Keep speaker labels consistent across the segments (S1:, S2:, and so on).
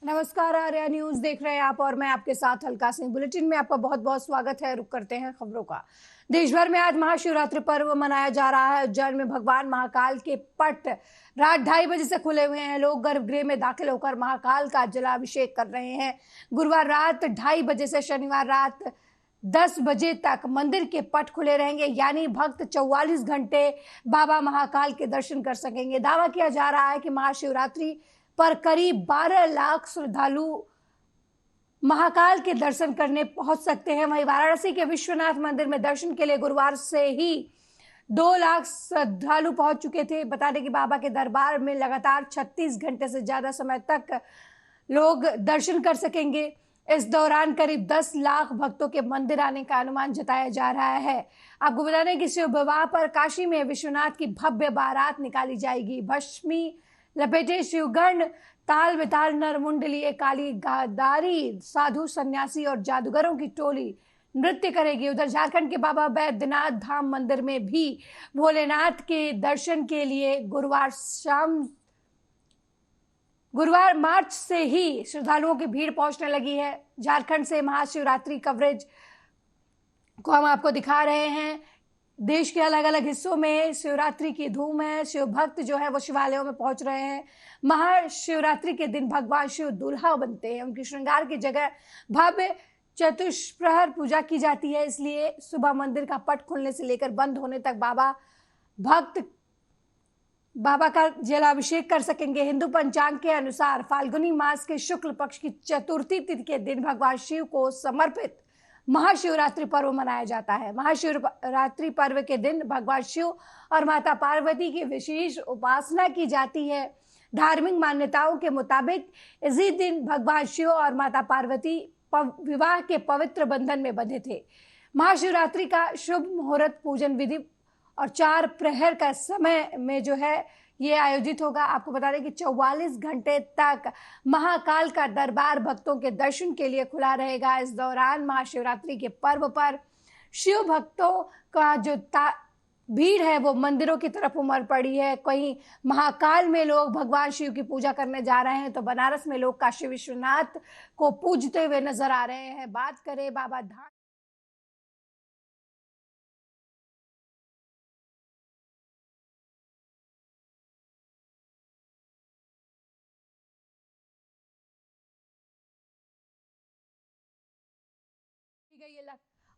S1: नमस्कार, आर्या न्यूज देख रहे हैं आप और मैं आपके साथ अलका सिंह। बुलेटिन में आपका बहुत बहुत स्वागत है। रुक करते हैं खबरों का। देश भर में आज महाशिवरात्रि पर्व मनाया जा रहा है। उज्जैन में भगवान महाकाल के पट रात 2:30 बजे से खुले हुए हैं। लोग गर्भगृह में दाखिल होकर महाकाल का जलाभिषेक कर रहे हैं। गुरुवार रात 2:30 बजे से शनिवार रात 10 बजे तक मंदिर के पट खुले रहेंगे, यानी भक्त 44 घंटे बाबा महाकाल के दर्शन कर सकेंगे। दावा किया जा रहा है कि महाशिवरात्रि पर करीब 12 लाख श्रद्धालु महाकाल के दर्शन करने पहुंच सकते हैं। वहीं वाराणसी के विश्वनाथ मंदिर में दर्शन के लिए गुरुवार से ही 2 लाख श्रद्धालु पहुंच चुके थे। बता दें कि बाबा के दरबार में लगातार 36 घंटे से ज्यादा समय तक लोग दर्शन कर सकेंगे। इस दौरान करीब 10 लाख भक्तों के मंदिर आने का अनुमान जताया जा रहा है। आपको बता दें कि शिव विवाह पर काशी में विश्वनाथ की भव्य बारात निकाली जाएगी। भस्मी लपेटे शिवगण ताल बेताल नरमुंड लिए काली गादारी साधु सन्यासी और जादूगरों की टोली नृत्य करेगी। उधर झारखंड के बाबा बैद्यनाथ धाम मंदिर में भी भोलेनाथ के दर्शन के लिए गुरुवार मार्च से ही श्रद्धालुओं की भीड़ पहुंचने लगी है। झारखंड से महाशिवरात्रि कवरेज को हम आपको दिखा रहे हैं। देश के अलग अलग हिस्सों में शिवरात्रि की धूम है। शिव भक्त जो है वो शिवालयों में पहुंच रहे हैं। महाशिवरात्रि के दिन भगवान शिव दूल्हा बनते हैं। उनकी श्रृंगार की जगह भव्य चतुष्प्रहर पूजा की जाती है। इसलिए सुबह मंदिर का पट खुलने से लेकर बंद होने तक बाबा का जलाभिषेक कर सकेंगे। हिंदू पंचांग के अनुसार फाल्गुनी मास के शुक्ल पक्ष की चतुर्थी तिथि के दिन भगवान शिव को समर्पित महाशिवरात्रि पर्व मनाया जाता है। महाशिवरात्रि पर्व के दिन भगवान शिव और माता पार्वती की विशेष उपासना की जाती है। धार्मिक मान्यताओं के मुताबिक इसी दिन भगवान शिव और माता पार्वती विवाह के पवित्र बंधन में बंधे थे। महाशिवरात्रि का शुभ मुहूर्त पूजन विधि और 4 प्रहर का समय में जो है ये आयोजित होगा। आपको बता दें कि 44 घंटे तक महाकाल का दरबार भक्तों के दर्शन के लिए खुला रहेगा। इस दौरान महाशिवरात्रि के पर्व पर शिव भक्तों का जो भीड़ है वो मंदिरों की तरफ उमड़ पड़ी है। कहीं महाकाल में लोग भगवान शिव की पूजा करने जा रहे हैं तो बनारस में लोग काशी विश्वनाथ को पूजते हुए नजर आ रहे हैं। बात करें बाबा धाम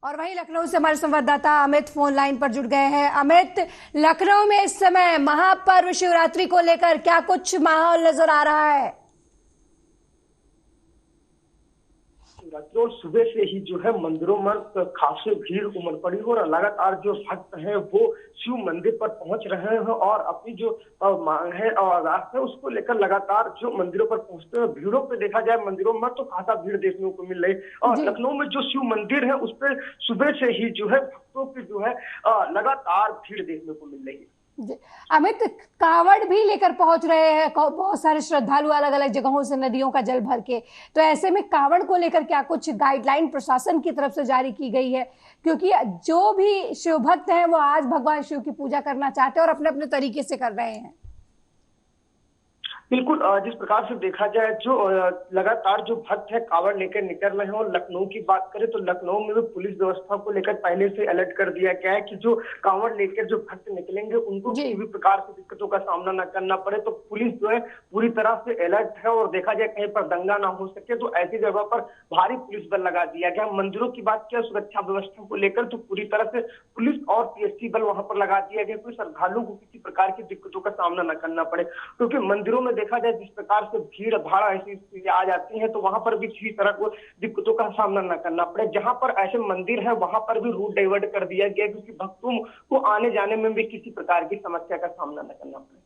S1: और वहीं लखनऊ से हमारे संवाददाता अमित फोन लाइन पर जुड़ गए हैं। अमित, लखनऊ में इस समय महापर्व शिवरात्रि को लेकर क्या कुछ माहौल नजर आ रहा है?
S2: और सुबह से ही जो है मंदिरों में खासी भीड़ उमड़ पड़ी और लगातार जो भक्त हैं वो शिव मंदिर पर पहुंच रहे हैं और अपनी जो मांग है और रास्ते उसको लेकर लगातार जो मंदिरों पर पहुंचते हैं। भीड़ों पे देखा जाए मंदिरों में तो खासा भीड़ देखने को मिल रही और लखनऊ में जो शिव मंदिर है उस पर सुबह से ही जो है भक्तों की जो है लगातार भीड़ देखने को मिल रही है।
S1: अमित, कावड़ भी लेकर पहुंच रहे हैं बहुत सारे श्रद्धालु अलग अलग जगहों से नदियों का जल भर के। तो ऐसे में कावड़ को लेकर क्या कुछ गाइडलाइन प्रशासन की तरफ से जारी की गई है? क्योंकि जो भी शिव भक्त हैं वो आज भगवान शिव की पूजा करना चाहते हैं और अपने अपने तरीके से कर रहे हैं।
S2: बिल्कुल, जिस प्रकार से देखा जाए जो लगातार जो भक्त है कावड़ लेकर निकल रहे हैं और लखनऊ की बात करें तो लखनऊ में भी पुलिस व्यवस्था को लेकर पहले से अलर्ट कर दिया गया है कि जो कावड़ लेकर जो भक्त निकलेंगे उनको किसी भी प्रकार की दिक्कतों का सामना न करना पड़े। तो पुलिस जो है पूरी तरह से अलर्ट है और देखा जाए कहीं पर दंगा ना हो सके तो ऐसी जगह पर भारी पुलिस बल लगा दिया गया। मंदिरों की बात किया सुरक्षा व्यवस्था को लेकर तो पूरी तरह से पुलिस और पीएससी बल वहां पर लगा दिया गया, कोई श्रद्धालुओं को किसी प्रकार की दिक्कतों का सामना न करना पड़े। क्योंकि मंदिरों में देखा जाए जिस प्रकार से भीड़ भाड़ ऐसी स्थिति आ जाती है तो वहां पर भी किसी तरह को दिक्कतों का सामना न करना पड़े। जहां पर ऐसे मंदिर है वहां पर भी रूट डाइवर्ट कर दिया गया क्योंकि भक्तों को आने जाने में भी किसी प्रकार की समस्या का सामना न करना पड़े।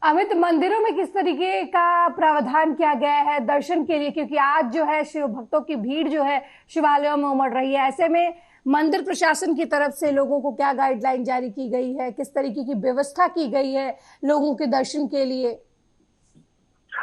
S1: अमित, मंदिरों में किस तरीके का प्रावधान किया गया है दर्शन के लिए? क्योंकि आज जो है शिव भक्तों की भीड़ जो है शिवालयों में उमड़ रही है। ऐसे में मंदिर प्रशासन की तरफ से लोगों को क्या गाइडलाइन जारी की गई है? किस तरीके की व्यवस्था की गई है लोगों के दर्शन के लिए?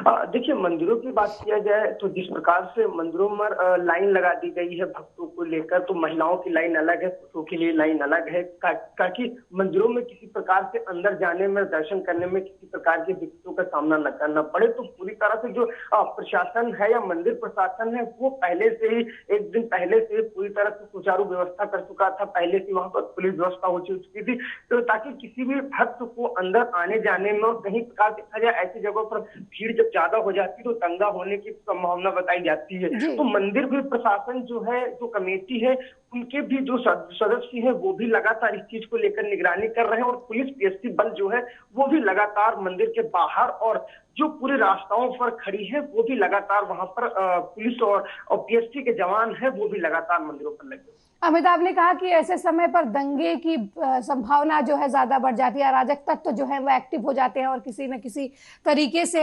S2: देखिए, मंदिरों की बात किया जाए तो जिस प्रकार से मंदिरों में लाइन लगा दी गई है भक्तों को लेकर, तो महिलाओं की लाइन अलग है, पुरुषों के लिए लाइन अलग है, ताकि मंदिरों में किसी प्रकार से अंदर जाने में, दर्शन करने में किसी प्रकार की दिक्कतों का सामना न करना पड़े। तो पूरी तरह से जो प्रशासन है या मंदिर प्रशासन है, वो पहले से ही, एक दिन पहले से पूरी तरह से सुचारू व्यवस्था कर चुका था। पहले से वहां पर पुलिस व्यवस्था हो चुकी थी, तो ताकि किसी भी भक्त को अंदर आने जाने में और कहीं प्रकार देखा जाए ऐसी जगहों पर भीड़ जब ज्यादा हो जाती है तो दंगा होने की संभावना बताई जाती है।
S1: जी।
S2: तो मंदिर भी प्रशासन जो है, जो कमेटी है, उनके भी जो सदस्य हैं वो भी लगातार इस चीज को लेकर निगरानी कर रहे हैं, और पुलिस पीएससी बल जो है वो भी लगातार मंदिर के बाहर और जो पूरे रास्ताओं पर खड़ी है, वो भी लगातार वहां पर पुलिस और पीएससी के जवान है वो भी लगातार मंदिरों पर लगे।
S1: अमिताभ ने कहा कि ऐसे समय पर दंगे की संभावना जो है ज्यादा बढ़ जाती है, अराजक तत्व जो है वो एक्टिव हो जाते हैं और किसी न किसी तरीके से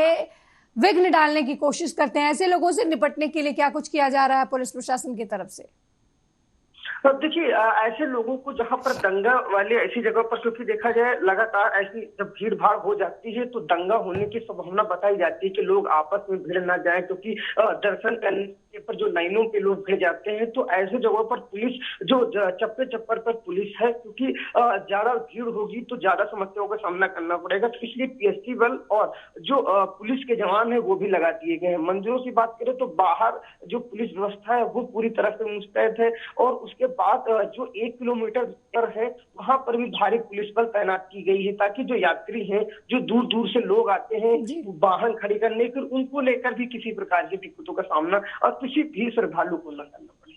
S1: विघ्न डालने की कोशिश करते हैं। ऐसे लोगों से निपटने के लिए क्या कुछ किया जा रहा है पुलिस प्रशासन की तरफ से?
S2: तो देखिए, ऐसे लोगों को जहां पर दंगा वाले ऐसी जगह पर, क्योंकि देखा जाए लगातार ऐसी जब भीड़ भाड़ हो जाती है तो दंगा होने की संभावना बताई जाती है कि लोग आपस में भिड़ ना जाए, क्योंकि दर्शन करने पर जो लाइनों पे लोग भिड़ जाते हैं। तो ऐसे जगहों पर पुलिस जो चप्पे चप्पर पर पुलिस है, क्योंकि ज्यादा भीड़ होगी तो ज्यादा समस्याओं का सामना करना पड़ेगा, तो इसलिए पीएससी बल और जो पुलिस के जवान है वो भी लगा दिए गए हैं। मंदिरों की बात करें तो बाहर जो पुलिस व्यवस्था है वो पूरी तरह से मुस्तैद है, और उसके बाद जो 1 किलोमीटर पर है वहां पर भी भारी पुलिस बल तैनात की गई है, ताकि जो यात्री हैं, जो दूर दूर से लोग आते हैं वाहन खड़ी करने, फिर उनको लेकर भी किसी प्रकार की दिक्कतों का सामना और किसी भी श्रद्धालु को न करना पड़े।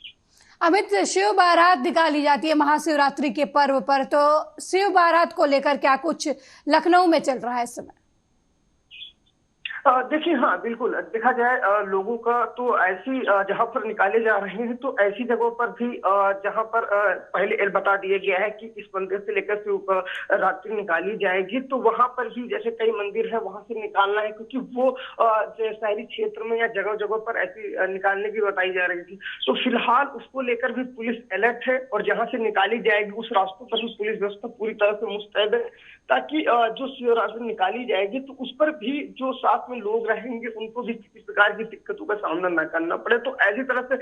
S1: अमित, शिव बारात निकाली जाती है महाशिवरात्रि के पर्व पर, तो शिव बारात को लेकर क्या कुछ लखनऊ में चल रहा है इस समय?
S2: देखिए, हाँ बिल्कुल, देखा जाए लोगों का तो ऐसी जहां पर निकाले जा रहे हैं तो ऐसी जगहों पर भी जहां पर पहले बता दिया गया है कि इस मंदिर से लेकर शिव रात्रि निकाली जाएगी, तो वहां पर भी जैसे कई मंदिर है वहां से निकालना है, क्योंकि वो शहरी क्षेत्र में या जगह जगह पर ऐसी निकालने की बताई जा रही थी। तो फिलहाल उसको लेकर भी पुलिस अलर्ट है, और जहां से निकाली जाएगी उस रास्तों पर भी पुलिस व्यवस्था पूरी तरह से मुस्तैद है, ताकि जो शिवरात्रि निकाली जाएगी तो उस पर भी जो साथ में लोग रहेंगे उनको भी किसी प्रकार की दिक्कतों का सामना न करना पड़े। तो ऐसी तरह से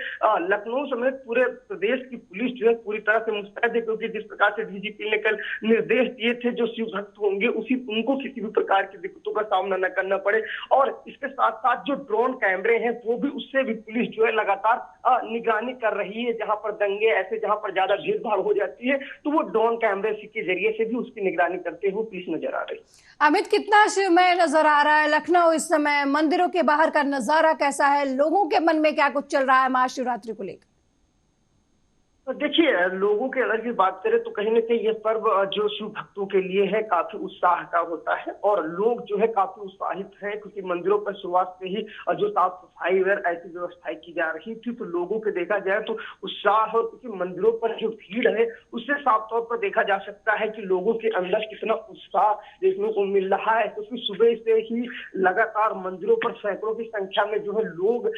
S2: लखनऊ समेत पूरे प्रदेश की पुलिस जो है पूरी तरह से मुस्तैद है, क्योंकि जिस प्रकार से डीजीपी ने कल निर्देश दिए थे जो शिव भक्त होंगे उनको किसी भी प्रकार की दिक्कतों का सामना न करना पड़े। और इसके साथ साथ जो ड्रोन कैमरे हैं वो भी, उससे भी पुलिस जो है लगातार निगरानी कर रही है। जहां पर दंगे ऐसे जहां पर ज्यादा भीड़ भाड़ हो जाती है तो वो ड्रोन कैमरे के जरिए से भी उसकी निगरानी करते हुए पुलिस नजर आ रही।
S1: अमित, कितना शिवमय नजर आ रहा है लखनऊ इस समय? मंदिरों के बाहर का नजारा कैसा है? लोगों के मन में क्या कुछ चल रहा है महाशिवरात्रि को लेकर?
S2: तो देखिए, लोगों के अगर की बात करें तो कहीं ना कहीं ये पर्व जो शिव भक्तों के लिए है काफी उत्साह का होता है, और लोग जो है काफी उत्साहित हैं, क्योंकि मंदिरों पर शुरुआत से ही जो साफ सफाई वगैरह ऐसी व्यवस्थाएं की जा रही थी, तो लोगों के देखा जाए तो उत्साह, और क्योंकि मंदिरों पर जो भीड़ है उससे साफ तौर पर देखा जा सकता है कि लोगों के अंदर कितना उत्साह देखने को मिल रहा है, क्योंकि सुबह से ही लगातार मंदिरों पर सैकड़ों की संख्या में जो है लोग,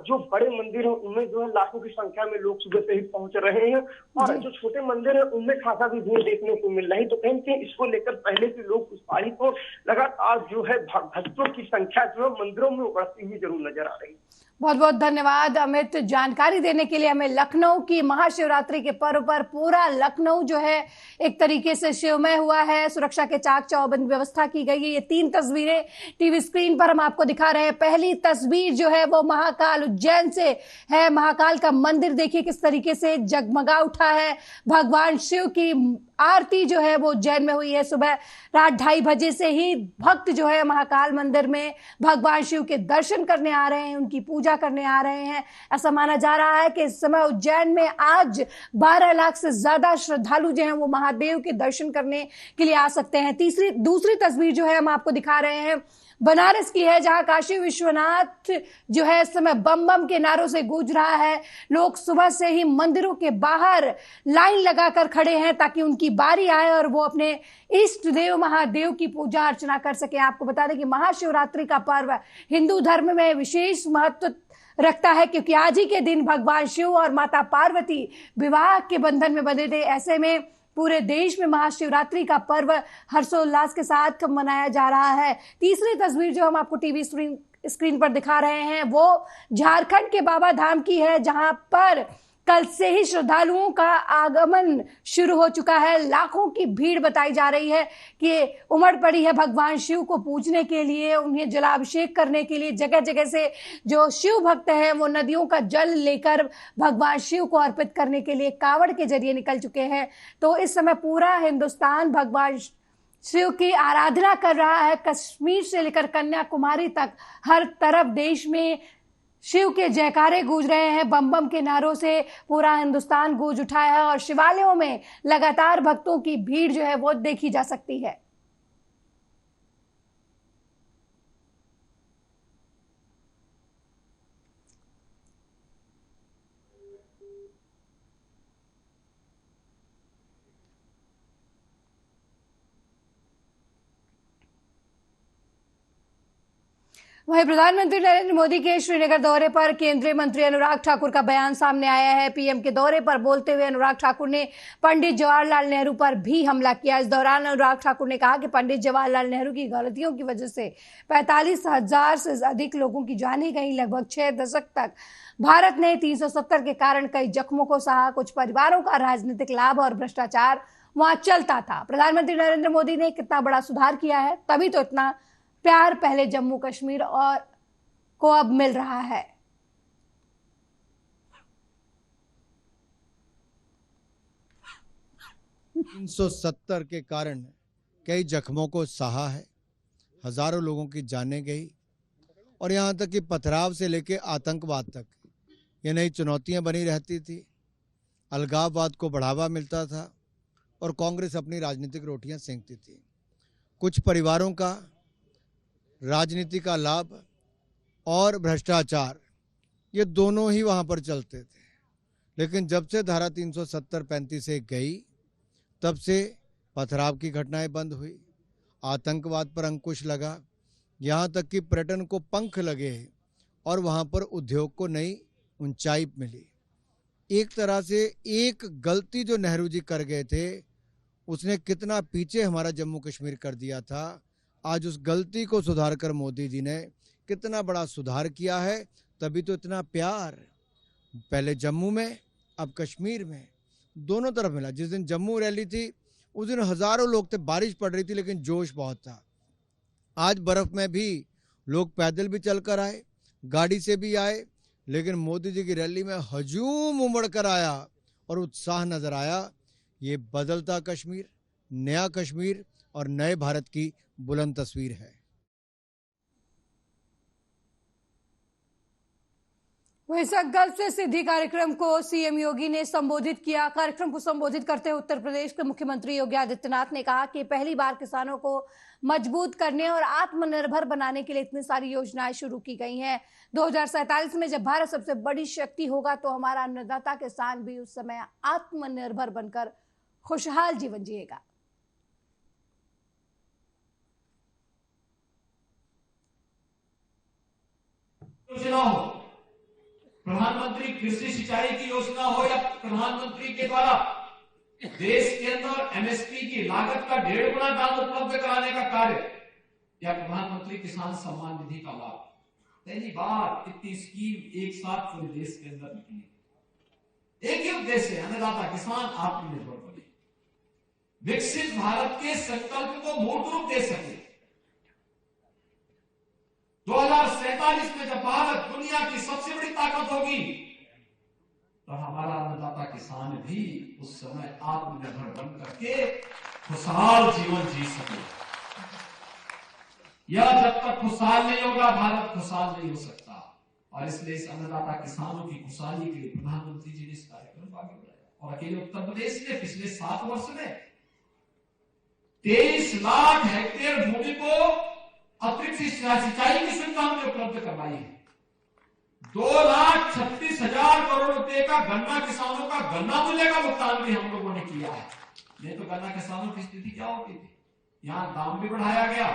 S2: जो बड़े मंदिर है उनमें जो है लाखों की संख्या में लोग सुबह से ही पहुंच रहे हैं, और जो छोटे मंदिर है उनमें खासा भी भीड़ देखने को मिल रही। तो कहीं से इसको लेकर पहले से लोग उत्साहित हो, लगातार जो है भक्तों की संख्या जो है मंदिरों में बढ़ती हुई जरूर नजर आ रही।
S1: बहुत बहुत धन्यवाद अमित, जानकारी देने के लिए हमें। लखनऊ की महाशिवरात्रि के पर्व पर पूरा लखनऊ जो है एक तरीके से शिवमय हुआ है, सुरक्षा के चाक चौबंद व्यवस्था की गई है। ये 3 तस्वीरें टीवी स्क्रीन पर हम आपको दिखा रहे हैं। पहली तस्वीर जो है वो महाकाल उज्जैन से है। महाकाल का मंदिर देखिए किस तरीके से जगमगा उठा है। भगवान शिव की आरती जो है वो उज्जैन में हुई है। सुबह रात 2:30 बजे से ही भक्त जो है महाकाल मंदिर में भगवान शिव के दर्शन करने आ रहे हैं, उनकी पूजा करने आ रहे हैं। ऐसा माना जा रहा है कि इस समय उज्जैन में आज 12 लाख से ज्यादा श्रद्धालु जो हैं वो महादेव के दर्शन करने के लिए आ सकते हैं। दूसरी तस्वीर जो है हम आपको दिखा रहे हैं बनारस की है, जहां काशी विश्वनाथ जो है इस समय बम बम के नारों से गूंज रहा है। लोग सुबह से ही मंदिरों के बाहर लाइन लगाकर खड़े हैं ताकि उनकी बारी आए और वो अपने इष्ट देव महादेव की पूजा अर्चना कर सके। आपको बता दें कि महाशिवरात्रि का पर्व हिंदू धर्म में विशेष महत्व रखता है, क्योंकि आज ही के दिन भगवान शिव और माता पार्वती विवाह के बंधन में बंधे थे। ऐसे में पूरे देश में महाशिवरात्रि का पर्व हर्षोल्लास के साथ मनाया जा रहा है। तीसरी तस्वीर जो हम आपको टीवी स्क्रीन पर दिखा रहे हैं वो झारखंड के बाबा धाम की है, जहां पर कल से ही श्रद्धालुओं का आगमन शुरू हो चुका है। लाखों की भीड़ बताई जा रही है कि उमड़ पड़ी है भगवान शिव को पूजने के लिए, उन्हें जलाभिषेक करने के लिए। जगह जगह से जो शिव भक्त हैं वो नदियों का जल लेकर भगवान शिव को अर्पित करने के लिए कांवड़ के जरिए निकल चुके हैं। तो इस समय पूरा हिंदुस्तान भगवान शिव की आराधना कर रहा है। कश्मीर से लेकर कन्याकुमारी तक हर तरफ देश में शिव के जयकारे गूंज रहे हैं। बम बम के नारों से पूरा हिंदुस्तान गूंज उठा है और शिवालयों में लगातार भक्तों की भीड़ जो है वो देखी जा सकती है। वहीं प्रधानमंत्री नरेंद्र मोदी के श्रीनगर दौरे पर केंद्रीय मंत्री अनुराग ठाकुर का बयान सामने आया है। पीएम के दौरे पर बोलते हुए अनुराग ठाकुर ने पंडित जवाहरलाल नेहरू पर भी हमला किया। इस दौरान अनुराग ठाकुर ने कहा कि पंडित जवाहरलाल नेहरू की गलतियों की वजह से 45,000 से अधिक लोगों की जानें गई। लगभग 6 दशक तक भारत ने 370 के कारण कई जख्मों को सहा। कुछ परिवारों का राजनीतिक लाभ और भ्रष्टाचार वहां चलता था। प्रधानमंत्री नरेंद्र मोदी ने कितना बड़ा सुधार किया है, तभी तो इतना प्यार पहले जम्मू कश्मीर और को अब मिल रहा है।
S3: 370 के कारण कई जख्मों को सहा है, हजारों लोगों की जानें गई और यहाँ तक कि पथराव से लेकर आतंकवाद तक ये नई चुनौतियां बनी रहती थी। अलगाववाद को बढ़ावा मिलता था और कांग्रेस अपनी राजनीतिक रोटियां सेंकती थी। कुछ परिवारों का राजनीति का लाभ और भ्रष्टाचार ये दोनों ही वहां पर चलते थे। लेकिन जब से धारा 370-35 से गई तब से पथराव की घटनाएं बंद हुई, आतंकवाद पर अंकुश लगा, यहाँ तक कि पर्यटन को पंख लगे और वहाँ पर उद्योग को नई ऊंचाई मिली। एक तरह से एक गलती जो नेहरू जी कर गए थे उसने कितना पीछे हमारा जम्मू कश्मीर कर दिया था। आज उस गलती को सुधार कर मोदी जी ने कितना बड़ा सुधार किया है, तभी तो इतना प्यार पहले जम्मू में अब कश्मीर में दोनों तरफ मिला। जिस दिन जम्मू रैली थी उस दिन हजारों लोग थे, बारिश पड़ रही थी लेकिन जोश बहुत था। आज बर्फ में भी लोग पैदल भी चलकर आए, गाड़ी से भी आए, लेकिन मोदी जी की रैली में हजूम उमड़ कर आया और उत्साह नजर आया। ये बदलता कश्मीर, नया कश्मीर और नए भारत की बुलंद तस्वीर है।
S1: वहीं संकल्प से सिद्धि कार्यक्रम को सीएम योगी ने संबोधित किया। कार्यक्रम को संबोधित करते हुए उत्तर प्रदेश के मुख्यमंत्री योगी आदित्यनाथ ने कहा कि पहली बार किसानों को मजबूत करने और आत्मनिर्भर बनाने के लिए इतनी सारी योजनाएं शुरू की गई हैं। 2047 में जब भारत सबसे बड़ी शक्ति होगा तो हमारा अन्नदाता किसान भी उस समय आत्मनिर्भर बनकर खुशहाल जीवन जिएगा।
S4: योजना हो, प्रधानमंत्री कृषि सिंचाई की योजना हो या प्रधानमंत्री के द्वारा देश के अंदर एमएसपी की लागत का 1.5 गुना दाम उपलब्ध कराने का कार्य या प्रधानमंत्री किसान सम्मान निधि का लाभ, पहली बार इतनी स्कीम एक साथ पूरे देश के अंदर निकली। एक ही उद्देश्य है, अन्नदाता किसान आत्मनिर्भर बने, विकसित भारत के संकल्प को मूर्त रूप दे सके। 2047 में जब भारत दुनिया की सबसे बड़ी ताकत होगी तो हमारा अन्नदाता किसान भी उस समय आत्मनिर्भर बन करके खुशहाल जीवन जी सके। यह जब तक खुशहाल नहीं होगा भारत खुशहाल नहीं हो सकता। और इसलिए इस अन्नदाता किसानों की खुशहाली के लिए प्रधानमंत्री जी ने इस कार्यक्रम को आगे बढ़ाया। और अकेले उत्तर प्रदेश ने पिछले 7 वर्ष में 23 लाख हेक्टेयर भूमि को अतिरिक्त सिंचाई की सुविधा हमने उपलब्ध करवाई है। 2,36,000 करोड़ रुपए का गन्ना किसानों का गन्ना मूल्य का भुगतान भी हम लोगों ने किया है। नहीं तो गन्ना किसानों की स्थिति क्या होती थी, यहाँ दाम भी बढ़ाया गया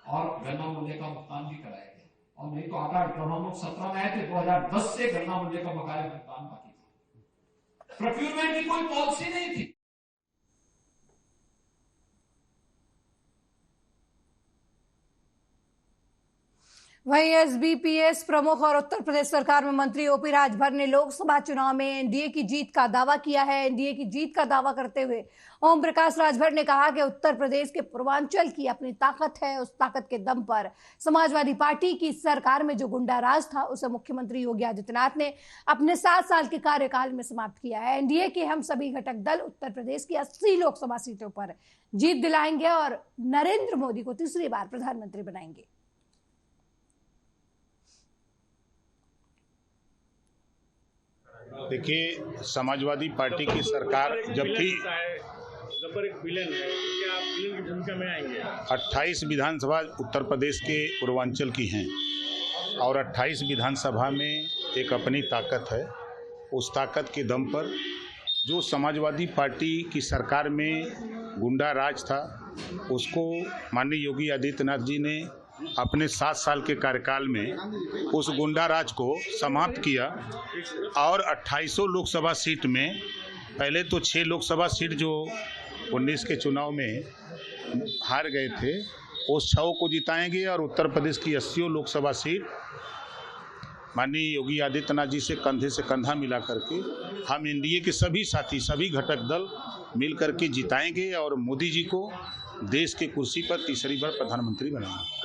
S4: और गन्ना मूल्य का भुगतान भी कराया गया। और नहीं तो आधा, जब हम लोग 17 में आए थे 2010 से गन्ना मूल्य का बकाया भुगतान बाकी था। प्रोक्यूरमेंट की कोई पॉलिसी नहीं थी।
S1: वहीं एसबीपीएस प्रमुख और उत्तर प्रदेश सरकार में मंत्री ओपी राजभर ने लोकसभा चुनाव में एनडीए की जीत का दावा किया है। एनडीए की जीत का दावा करते हुए ओम प्रकाश राजभर ने कहा कि उत्तर प्रदेश के पूर्वांचल की अपनी ताकत है। उस ताकत के दम पर समाजवादी पार्टी की सरकार में जो गुंडा राज था उसे मुख्यमंत्री योगी आदित्यनाथ ने अपने 7 साल के कार्यकाल में समाप्त किया है। एनडीए के हम सभी घटक दल उत्तर प्रदेश की 80 लोकसभा सीटों पर जीत दिलाएंगे और नरेंद्र मोदी को तीसरी बार प्रधानमंत्री बनाएंगे।
S5: देखिए, समाजवादी पार्टी की सरकार जब थी,
S6: गब्बर एक विलेन है, क्या आप विलेन की भूमिका में आएंगे?
S5: 28 विधानसभा उत्तर प्रदेश के पूर्वांचल की हैं और 28 विधानसभा में एक अपनी ताकत है। उस ताकत के दम पर जो समाजवादी पार्टी की सरकार में गुंडा राज था उसको माननीय योगी आदित्यनाथ जी ने अपने 7 साल के कार्यकाल में उस गुंडा राज को समाप्त किया और 28 लोकसभा सीट में पहले तो 6 लोकसभा सीट जो 19 के चुनाव में हार गए थे उस 6 को जिताएंगे और उत्तर प्रदेश की 80 लोकसभा सीट माननीय योगी आदित्यनाथ जी से कंधे से कंधा मिला करके हम एनडीए के सभी साथी, सभी घटक दल मिल करके जिताएंगे और मोदी जी को देश के कुर्सी पर तीसरी बार प्रधानमंत्री बनाएंगे।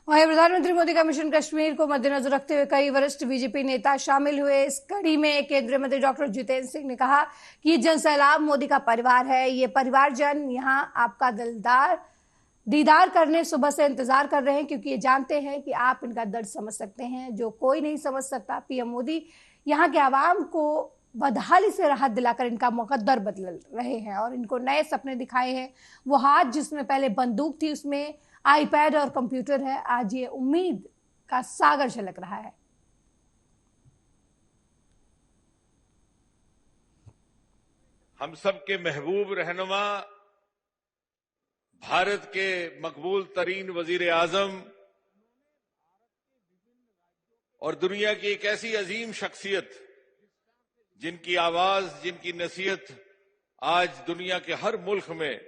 S1: वहीं प्रधानमंत्री मोदी का मिशन कश्मीर को मद्देनजर रखते हुए कई वरिष्ठ बीजेपी नेता शामिल हुए। इस कड़ी में केंद्रीय मंत्री डॉक्टर जितेंद्र सिंह ने कहा कि ये जन सैलाब मोदी का परिवार है। ये परिवारजन यहाँ आपका दीदार करने सुबह से इंतजार कर रहे हैं क्योंकि ये जानते हैं कि आप इनका दर्द समझ सकते हैं जो कोई नहीं समझ सकता। पीएम मोदी यहाँ के आवाम को बदहाली से राहत दिलाकर इनका मुकद्दर बदल रहे हैं और इनको नए सपने दिखाए हैं। वो हाथ जिसमें पहले बंदूक थी उसमें आईपैड और कंप्यूटर है, आज ये उम्मीद का सागर झलक रहा है।
S7: हम सबके महबूब रहनुमा, भारत के मकबूल तरीन वजीर आजम और दुनिया की एक ऐसी अजीम शख्सियत जिनकी आवाज, जिनकी नसीहत आज दुनिया के हर मुल्क में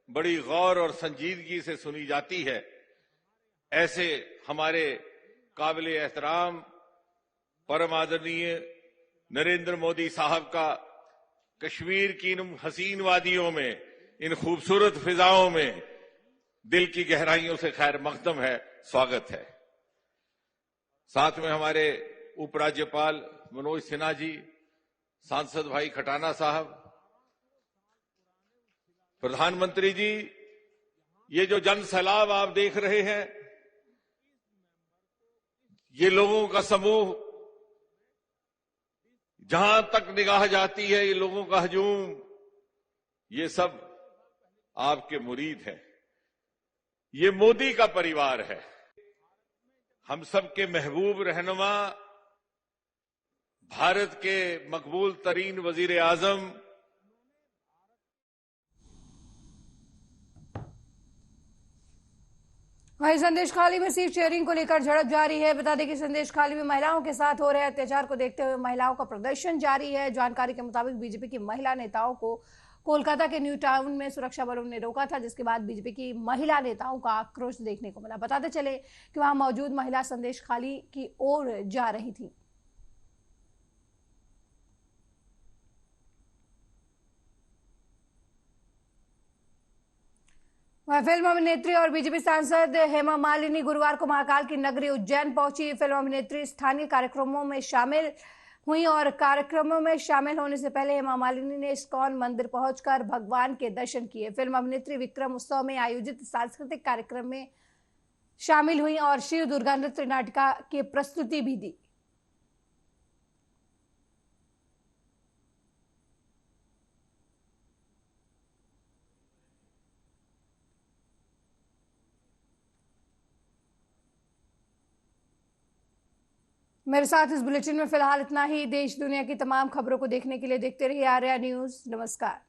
S7: बड़ी गौर और संजीदगी से सुनी जाती है, ऐसे हमारे काबिल एहतराम परम आदरणीय नरेंद्र मोदी साहब का कश्मीर की इन हसीन वादियों में, इन खूबसूरत फिजाओं में दिल की गहराइयों से खैर मकदम है, स्वागत है। साथ में हमारे उपराज्यपाल मनोज सिन्हा जी, सांसद भाई खटाना साहब, प्रधानमंत्री जी, ये जो जन सैलाब आप देख रहे हैं, ये लोगों का समूह, जहां तक निगाह जाती है ये लोगों का हजूम, ये सब आपके मुरीद हैं। ये मोदी का परिवार है। हम सबके महबूब रहनुमा, भारत के मकबूल तरीन वजीर आजम
S1: वहीं संदेशखाली में सीट शेयरिंग को लेकर झड़प जारी है। बता दें कि संदेशखाली में महिलाओं के साथ हो रहे अत्याचार को देखते हुए महिलाओं का प्रदर्शन जारी है। जानकारी के मुताबिक बीजेपी की महिला नेताओं को कोलकाता के न्यू टाउन में सुरक्षा बलों ने रोका था, जिसके बाद बीजेपी की महिला नेताओं का आक्रोश देखने को मिला। बताते चले कि वहां मौजूद महिला संदेशखाली की ओर जा रही थी। फिल्म अभिनेत्री और बीजेपी सांसद हेमा मालिनी गुरुवार को महाकाल की नगरी उज्जैन पहुंची। फिल्म अभिनेत्री स्थानीय कार्यक्रमों में शामिल हुई और कार्यक्रमों में शामिल होने से पहले हेमा मालिनी ने इस्कॉन मंदिर पहुंचकर भगवान के दर्शन किए। फिल्म अभिनेत्री विक्रम उत्सव में आयोजित सांस्कृतिक कार्यक्रम में शामिल हुई और शिव दुर्गा नृत्य नाटिका की प्रस्तुति भी दी। मेरे साथ इस बुलेटिन में फिलहाल इतना ही। देश दुनिया की तमाम खबरों को देखने के लिए देखते रहिए आर्या न्यूज। नमस्कार।